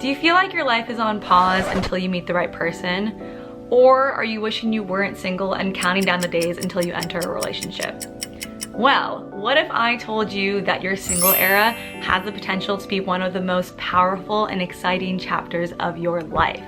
Do you feel like your life is on pause until you meet the right person? Or are you wishing you weren't single and counting down the days until you enter a relationship? Well, what if I told you that your single era has the potential to be one of the most powerful and exciting chapters of your life?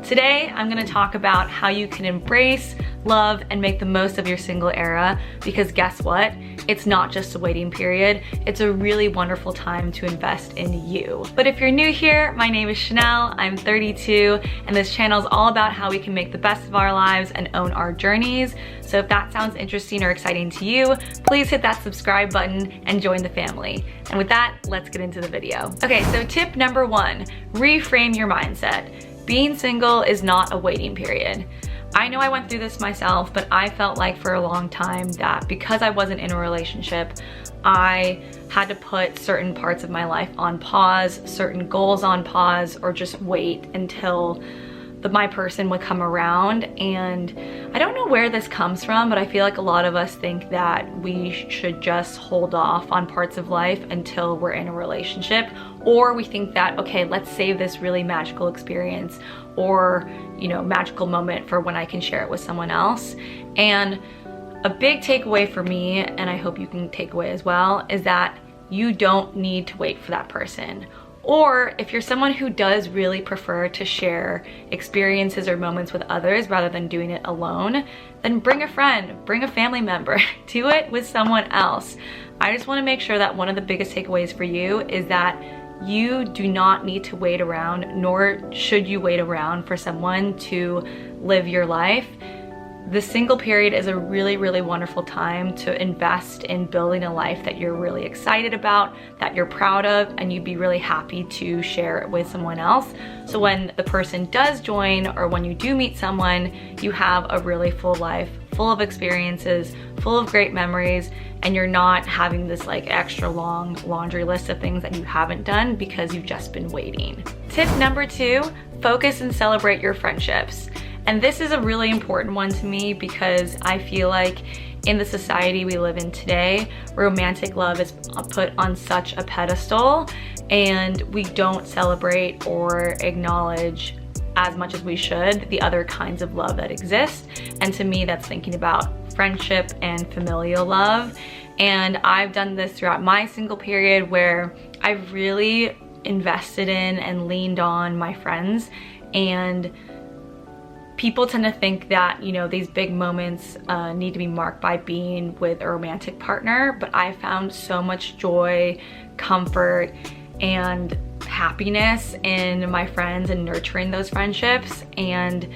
Today, I'm gonna talk about how you can embrace, love, and make the most of your single era, because guess what? It's not just a waiting period. It's a really wonderful time to invest in you. But if you're new here, my name is Chanel, I'm 32, and this channel is all about how we can make the best of our lives and own our journeys. So if that sounds interesting or exciting to you, please hit that subscribe button and join the family. And with that, let's get into the video. Okay, so tip number 1, reframe your mindset. Being single is not a waiting period. I know I went through this myself, but I felt like for a long time that because I wasn't in a relationship, I had to put certain parts of my life on pause, certain goals on pause, or just wait until my person would come around. And I don't know where this comes from, but I feel like a lot of us think that we should just hold off on parts of life until we're in a relationship, or we think that, okay, let's save this really magical experience or, you know, magical moment for when I can share it with someone else. And a big takeaway for me, and I hope you can take away as well, is that you don't need to wait for that person. Or if you're someone who does really prefer to share experiences or moments with others rather than doing it alone, then bring a friend, bring a family member, do it with someone else. I just want to make sure that one of the biggest takeaways for you is that you do not need to wait around, nor should you wait around for someone to live your life. The single period is a really, really wonderful time to invest in building a life that you're really excited about, that you're proud of, and you'd be really happy to share it with someone else. So when the person does join, or when you do meet someone, you have a really full life, full of experiences, full of great memories, and you're not having this like extra long laundry list of things that you haven't done because you've just been waiting. Tip number 2, focus and celebrate your friendships. And this is a really important one to me because I feel like in the society we live in today, romantic love is put on such a pedestal, and we don't celebrate or acknowledge as much as we should the other kinds of love that exist. And to me, that's thinking about friendship and familial love. And I've done this throughout my single period where I've really invested in and leaned on my friends. And people tend to think that, you know, these big moments need to be marked by being with a romantic partner, but I found so much joy, comfort, and happiness in my friends and nurturing those friendships. And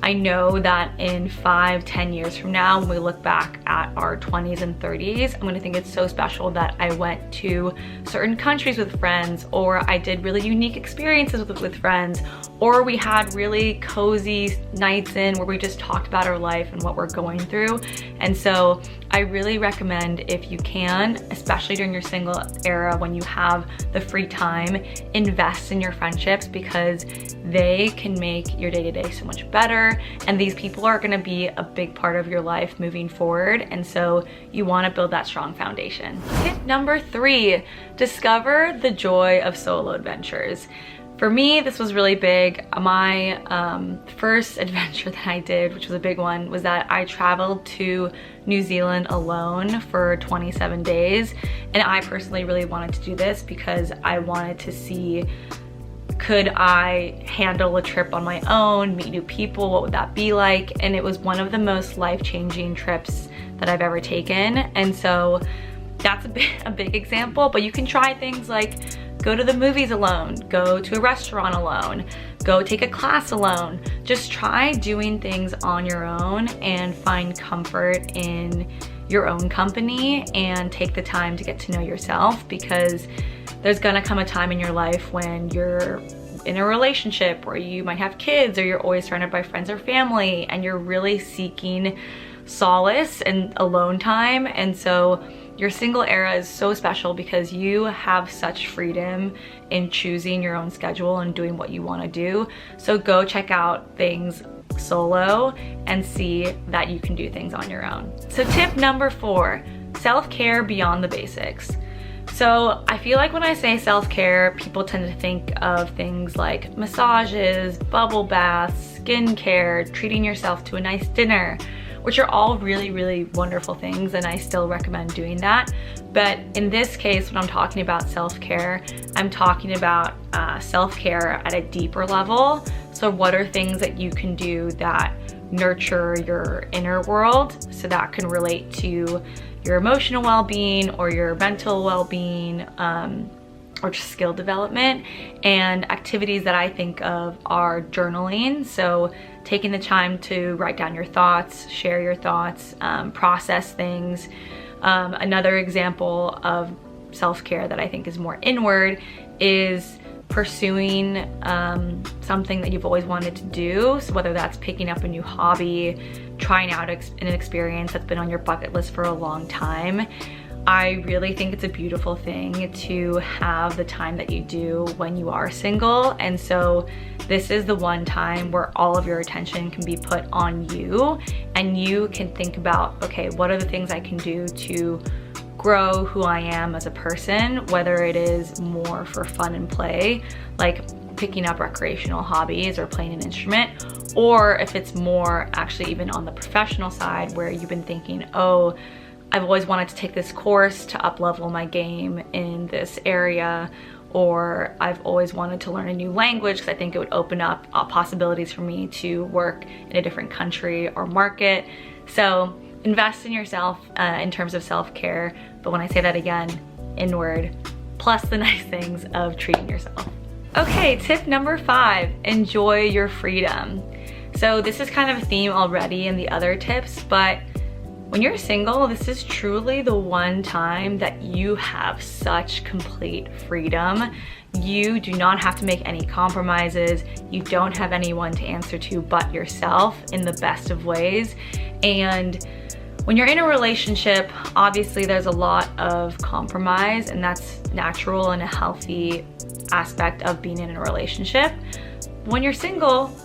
I know that in 5-10 years from now, when we look back at our 20s and 30s, I'm gonna think it's so special that I went to certain countries with friends, or I did really unique experiences with friends, or we had really cozy nights in where we just talked about our life and what we're going through. And so I really recommend, if you can, especially during your single era when you have the free time, invest in your friendships, because they can make your day-to-day so much better, and these people are gonna be a big part of your life moving forward, and so you wanna build that strong foundation. Tip number 3, discover the joy of solo adventures. For me, this was really big. My first adventure that I did, which was a big one, was that I traveled to New Zealand alone for 27 days. And I personally really wanted to do this because I wanted to see, could I handle a trip on my own, meet new people, what would that be like? And it was one of the most life-changing trips that I've ever taken. And so that's a big example, but you can try things like go to the movies alone, go to a restaurant alone, go take a class alone. Just try doing things on your own and find comfort in your own company, and take the time to get to know yourself, because there's gonna come a time in your life when you're in a relationship, or you might have kids, or you're always surrounded by friends or family, and you're really seeking solace and alone time. And so your single era is so special because you have such freedom in choosing your own schedule and doing what you want to do. So go check out things solo and see that you can do things on your own. So tip number 4, self-care beyond the basics. So I feel like when I say self-care, people tend to think of things like massages, bubble baths, skincare, treating yourself to a nice dinner, which are all really, really wonderful things, and I still recommend doing that. But in this case, when I'm talking about self-care, I'm talking about self-care at a deeper level. So what are things that you can do that nurture your inner world? So that can relate to your emotional well-being or your mental well-being, or just skill development. And activities that I think of are journaling. So taking the time to write down your thoughts, share your thoughts, process things. Another example of self-care that I think is more inward is pursuing something that you've always wanted to do. So whether that's picking up a new hobby, trying out an experience that's been on your bucket list for a long time. I really think it's a beautiful thing to have the time that you do when you are single. And so this is the one time where all of your attention can be put on you, and you can think about, okay, what are the things I can do to grow who I am as a person, whether it is more for fun and play, like picking up recreational hobbies or playing an instrument, or if it's more actually even on the professional side where you've been thinking, oh, I've always wanted to take this course to up-level my game in this area, or I've always wanted to learn a new language because I think it would open up possibilities for me to work in a different country or market. So invest in yourself in terms of self-care, but when I say that again, inward, plus the nice things of treating yourself. Okay, tip number 5, enjoy your freedom. So this is kind of a theme already in the other tips, but when you're single, this is truly the one time that you have such complete freedom. You do not have to make any compromises. You don't have anyone to answer to but yourself in the best of ways. And when you're in a relationship, obviously there's a lot of compromise, and that's natural and a healthy aspect of being in a relationship. When you're single,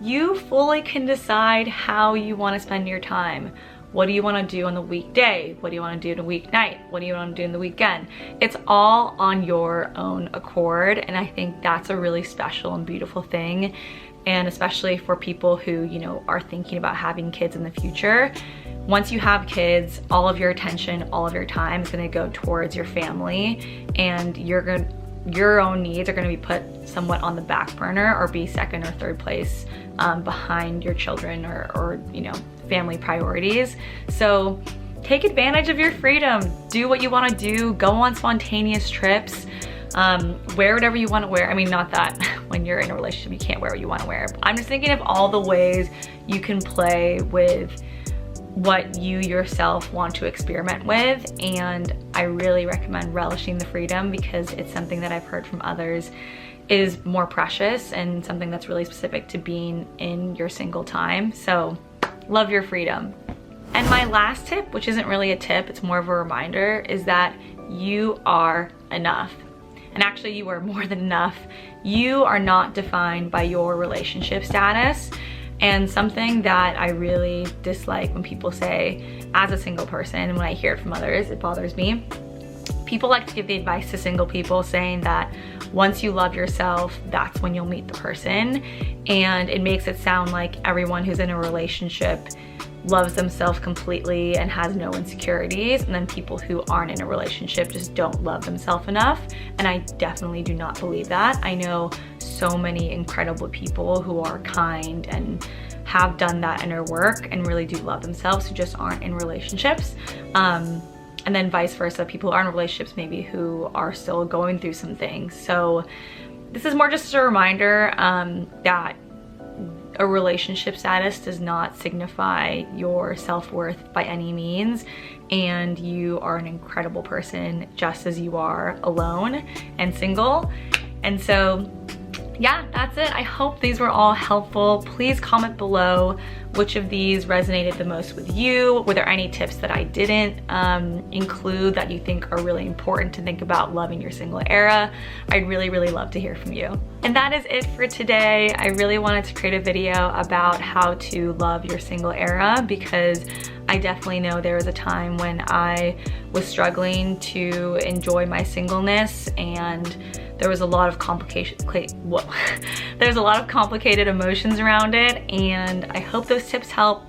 you fully can decide how you want to spend your time. What do you want to do on the weekday? What do you want to do on a weeknight? What do you want to do on the weekend? It's all on your own accord, and I think that's a really special and beautiful thing. And especially for people who, you know, are thinking about having kids in the future. Once you have kids, all of your attention, all of your time is going to go towards your family, and your own needs are going to be put somewhat on the back burner or be second or third place behind your children or you know, family priorities. So take advantage of your freedom. Do what you want to do. Go on spontaneous trips. Wear whatever you want to wear. I mean, not that when you're in a relationship you can't wear what you want to wear. I'm just thinking of all the ways you can play with what you yourself want to experiment with, and I really recommend relishing the freedom because it's something that I've heard from others is more precious and something that's really specific to being in your single time. So love your freedom. And my last tip, which isn't really a tip, it's more of a reminder, is that you are enough. And actually you are more than enough. You are not defined by your relationship status. And something that I really dislike when people say, as a single person, and when I hear it from others, it bothers me. People like to give the advice to single people saying that once you love yourself, that's when you'll meet the person. And it makes it sound like everyone who's in a relationship loves themselves completely and has no insecurities, and then people who aren't in a relationship just don't love themselves enough. And I definitely do not believe that. I know so many incredible people who are kind and have done that inner work and really do love themselves, who just aren't in relationships. And then vice versa, people who are in relationships maybe who are still going through some things. So this is more just a reminder that a relationship status does not signify your self-worth by any means, and you are an incredible person just as you are alone and single. And so yeah, that's it. I hope these were all helpful. Please comment below which of these resonated the most with you. Were there any tips that I didn't include that you think are really important to think about loving your single era? I'd really, really love to hear from you. And that is it for today. I really wanted to create a video about how to love your single era because I definitely know there was a time when I was struggling to enjoy my singleness, and there was a lot of there's a lot of complicated emotions around it, and I hope those tips help.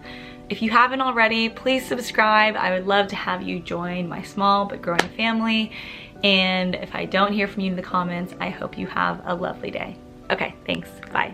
If you haven't already, please subscribe. I would love to have you join my small but growing family. And if I don't hear from you in the comments, I hope you have a lovely day. Okay, thanks, bye.